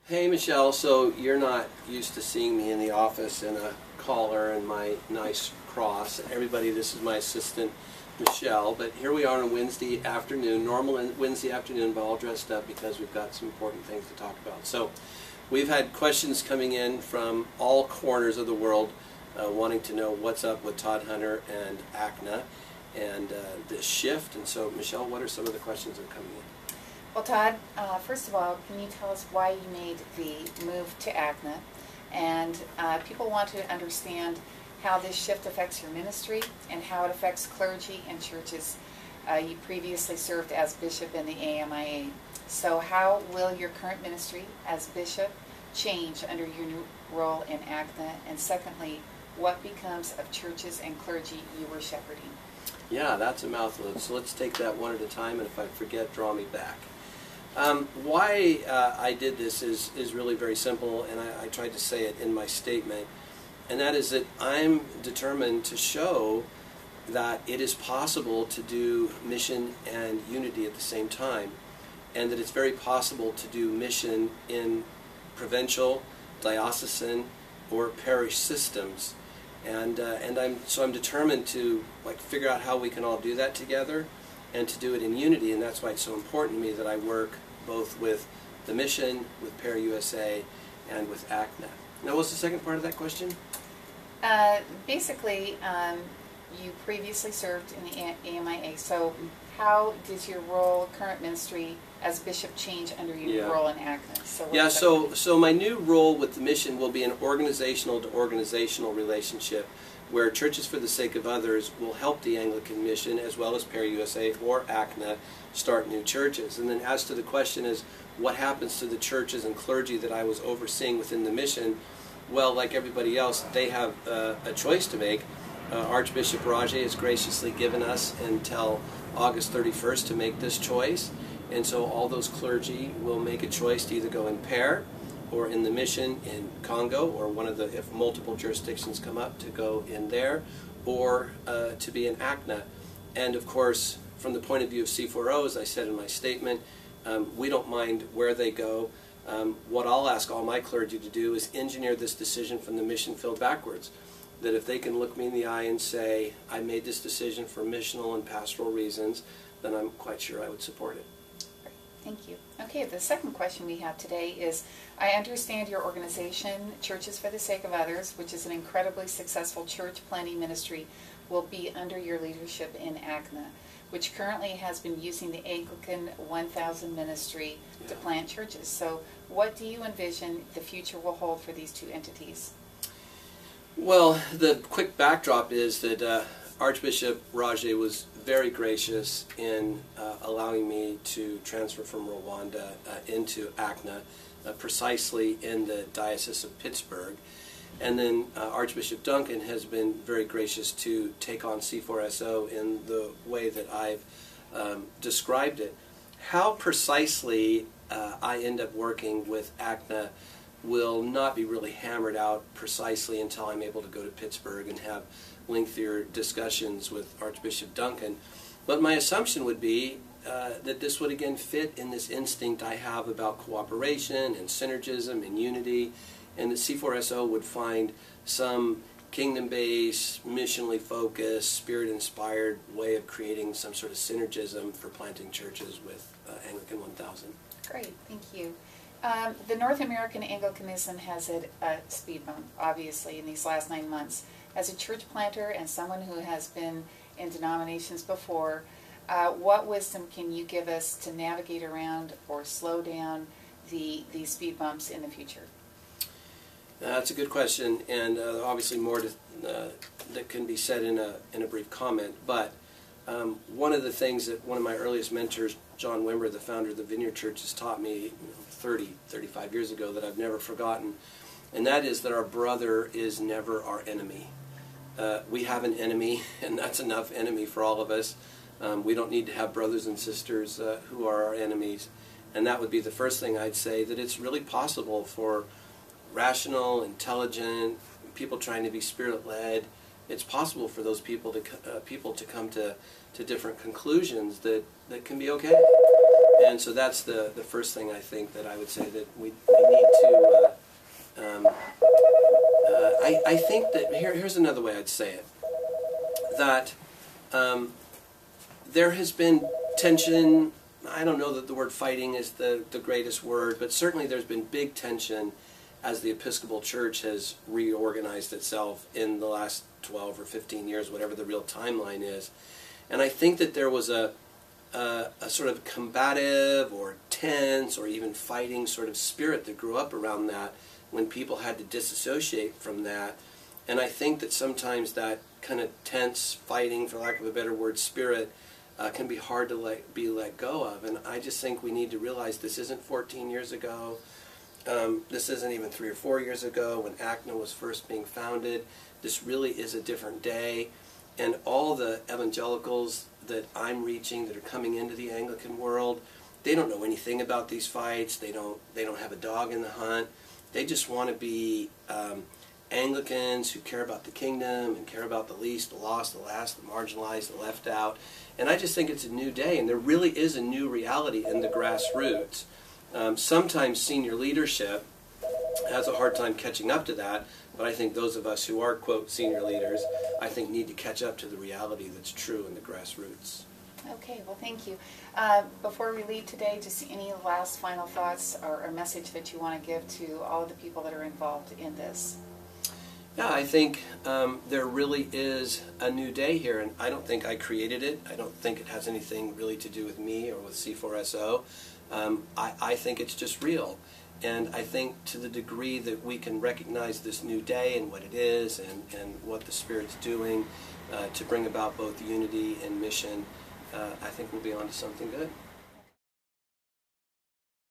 Hey Michelle, so you're not used to seeing me in the office in a collar and my nice cross. Everybody, this is my assistant Michelle, but here we are on a Wednesday afternoon, normal Wednesday afternoon, but all dressed up because we've got some important things to talk about. So we've had questions coming in from all corners of the world wanting to know what's up with Todd Hunter and ACNA and this shift. And so Michelle, what are some of the questions that are coming in? Well, Todd, first of all, can you tell us why you made the move to ACNA? And people want to understand how this shift affects your ministry and how it affects clergy and churches. You previously served as bishop in the AMIA. So how will your current ministry as bishop change under your new role in ACNA? And secondly, what becomes of churches and clergy you were shepherding? Yeah, that's a mouthful. So let's take that one at a time, and if I forget, draw me back. Why I did this is really very simple, and I tried to say it in my statement, and that is that I'm determined to show that it is possible to do mission and unity at the same time, and that it's very possible to do mission in provincial, diocesan, or parish systems. And I'm determined to figure out how we can all do that together and to do it in unity, and that's why it's so important to me that I work both with the mission, with Para USA, and with ACNA. Now, what's the second part of that question? Basically, you previously served in the AMIA, so how does your role, current ministry as bishop, change under your role in ACNA? So my new role with the mission will be an organizational to organizational relationship where Churches for the Sake of Others will help the Anglican mission as well as Para USA or ACNA start new churches. And then as to the question is what happens to the churches and clergy that I was overseeing within the mission, well, like everybody else, they have a choice to make. Archbishop Rajay has graciously given us until August 31st to make this choice. And so all those clergy will make a choice to either go in pair or in the mission in Congo, or one of the, if multiple jurisdictions come up, to go in there, or to be in ACNA. And of course, from the point of view of C4SO, as I said in my statement, we don't mind where they go. What I'll ask all my clergy to do is engineer this decision from the mission field backwards. That if they can look me in the eye and say, I made this decision for missional and pastoral reasons, then I'm quite sure I would support it. Thank you. Okay, the second question we have today is, I understand your organization, Churches for the Sake of Others, which is an incredibly successful church planting ministry, will be under your leadership in ACNA, which currently has been using the Anglican 1000 ministry to plant churches. So what do you envision the future will hold for these two entities? Well, the quick backdrop is that Archbishop Rajay was very gracious in allowing me to transfer from Rwanda into ACNA, precisely in the Diocese of Pittsburgh. And then Archbishop Duncan has been very gracious to take on C4SO in the way that I've described it. How precisely I end up working with ACNA will not be really hammered out precisely until I'm able to go to Pittsburgh and have lengthier discussions with Archbishop Duncan. But my assumption would be that this would again fit in this instinct I have about cooperation and synergism and unity, and that C4SO would find some kingdom-based, missionally focused, spirit-inspired way of creating some sort of synergism for planting churches with Anglican 1000. Great, thank you. The North American Anglicanism has hit a speed bump, obviously, in these last 9 months. As a church planter and someone who has been in denominations before, what wisdom can you give us to navigate around or slow down these speed bumps in the future? That's a good question, and obviously more that can be said in a brief comment. But one of the things that one of my earliest mentors, John Wimber, the founder of the Vineyard Church, has taught me 35 years ago that I've never forgotten, and that is that our brother is never our enemy. We have an enemy, and that's enough enemy for all of us. We don't need to have brothers and sisters who are our enemies. And that would be the first thing I'd say, that it's really possible for rational, intelligent, people trying to be spirit-led, it's possible for those people to come to different conclusions that can be okay. And so that's the first thing I think that I would say, that we need I think that here's another way I'd say it. That there has been tension. I don't know that the word fighting is the greatest word, but certainly there's been big tension as the Episcopal Church has reorganized itself in the last 12 or 15 years, whatever the real timeline is. And I think that there was a sort of combative or tense or even fighting sort of spirit that grew up around that when people had to disassociate from that. And I think that sometimes that kind of tense fighting, for lack of a better word, spirit can be hard to be let go of. And I just think we need to realize this isn't 14 years ago. This isn't even 3 or 4 years ago when ACNA was first being founded. This really is a different day. And all the evangelicals that I'm reaching that are coming into the Anglican world, they don't know anything about these fights. They don't have a dog in the hunt. They just want to be Anglicans who care about the kingdom and care about the least, the lost, the last, the marginalized, the left out. And I just think it's a new day, and there really is a new reality in the grassroots. Sometimes senior leadership has a hard time catching up to that, but I think those of us who are, quote, senior leaders, I think need to catch up to the reality that's true in the grassroots. Okay, well, thank you. Before we leave today, just any last final thoughts or a message that you want to give to all of the people that are involved in this? Yeah, I think there really is a new day here, and I don't think I created it. I don't think it has anything really to do with me or with C4SO. I think it's just real. And I think to the degree that we can recognize this new day and what it is and what the Spirit's doing to bring about both unity and mission, I think we'll be on to something good.